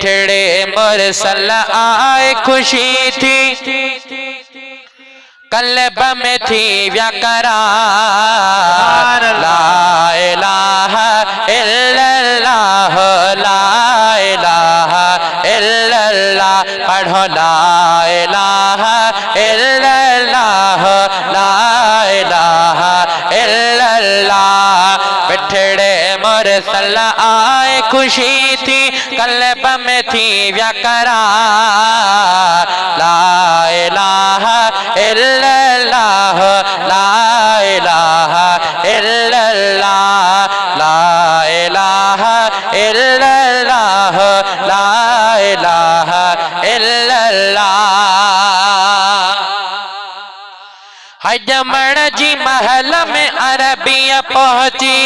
मिठड़े मुरसल आए खुशी थी, कल्ब में थी व्यकरार। ला इलाहा इल्लल्लाह, ला इलाहा इल्लल्लाह, पढ़ो ला इलाहा इल्लल्लाह, ला इलाहा इल्लल्लाह। मिठड़े मुरसल आए खुशी थी, कल्ब में थी व्यकरार। ला इलाहा इल्लल्लाह, ला इलाहा इल्लल्लाह, ला इलाहा इल्लल्लाह, ला इलाहा इल्लल्लाह। जमण जी महल में अरबिया पहुंची,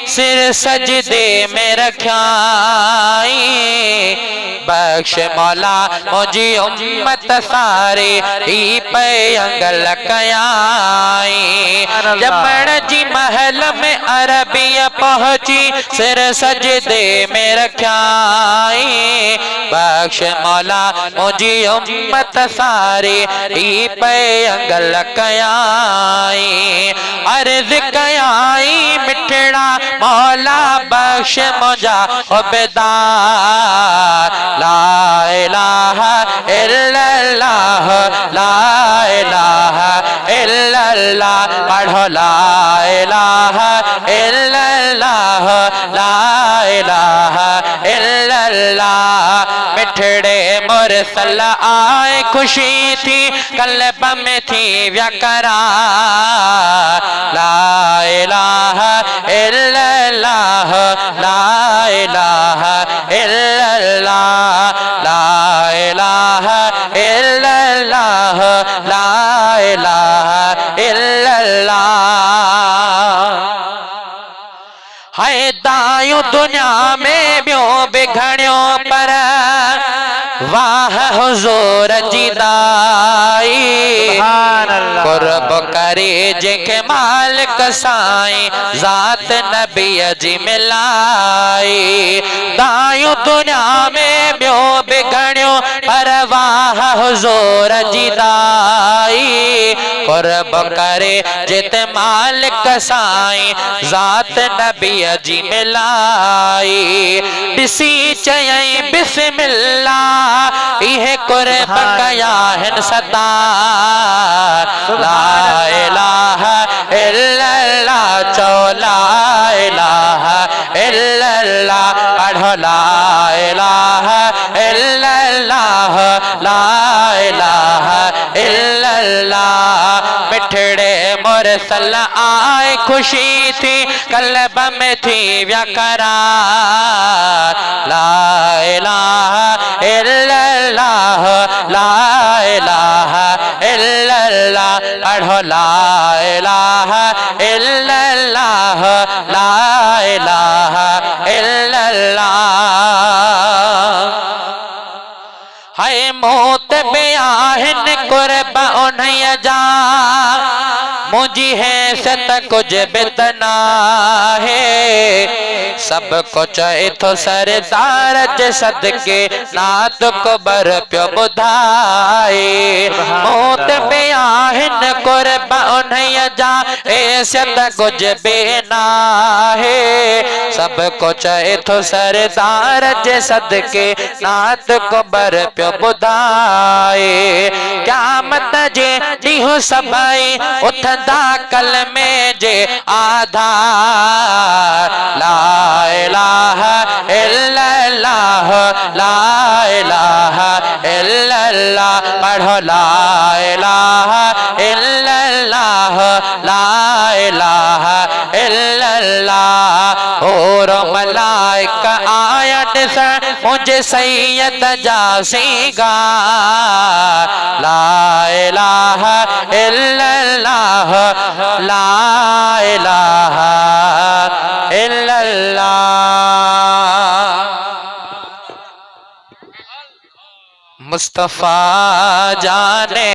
सिर सजदे में रखाई। बख्श मौला मुझी उम्मत सारे ही पे अंगल कयाई। जमण जी महल में अरबिया पहुंची, सिर सजदे में रखाई। बख्श मौला मुझी उम्मत सारे ही पे अंगल कयाई। अर्ज कयाई मिठड़ा मौला बख्श मुझा उबेदार। ला इलाहा इल्लल्लाह, ला इलाहा इल्लल्लाह, पढ़ो ला इलाहा इल्लल्लाह, ला इलाहा इल्लल्लाह। मिठड़े मुरसल आए खुशी थी, कल्ब में थी व्यकरार। ला इलाहा इल्लल्लाह, ला इलाहा इल्लल्लाह, ला इलाहा इल्लल्लाह, ला इलाहा इल्लल्लाह। हाय दायूं दुनिया में ब्यो बिघड़ियों पर, वाह हुजूर जी दाई। कुर्ब करे जेके मालिक साईं, ज़ात नबी जी मिलाई। दायूं दुनिया में ब्यो बिगड़ियो पर, वाह हुजूर जी दाई। कुर्ब करे जिते मालिक साईं, ज़ात नबी जी मिलाई। ॾिसी चयई बिस्मिल्लाह, इहे कुर्ब कया हिन सतार। ला इलाहा इल्लल्लाह, चो ला इलाहा इल्लल्लाह, पढ़ो ला इलाहा इल्लल्लाह, ला इलाहा इल्लल्लाह। मिठड़े मुरसल आए खुशी थी, कल्ब में थी व्यकरार। ला इलाहा इल्लल्लाह, ला इलाहा इल्लल्लाह, पढ़ो ला इलाहा इल्लल्लाह, ला इलाहा इल्लल्लाह। हाय मौत बेआहिन कुर्ब उन्हैया जा, मुझी है सत कुछ बितना है। सब कुछ इथो सरदार जे सदके, नात को बर प्यो बुधाए। मौत बेआहिन कुर्ब उन्हैया जा, सत कुछ बेना है। सब कुछ इथो सरदार जे सदके, नात को बर प्यो बुधाए। क़यामत जे ॾींहुं सभई उथंदा कल में जे आधार। ला इलाहा इल्लल्लाह, ला इलाहा इल्लल्लाह, पढ़ो ला इलाहा इल्लल्लाह, ला इलाहा इल्लल्लाह। और मलाइका आया ॾिसण मुझे सैयद जा सिंगार। ला इलाहा इल्लल्लाह, ला इलाहा इल्लल्लाह। मुस्तफा जाने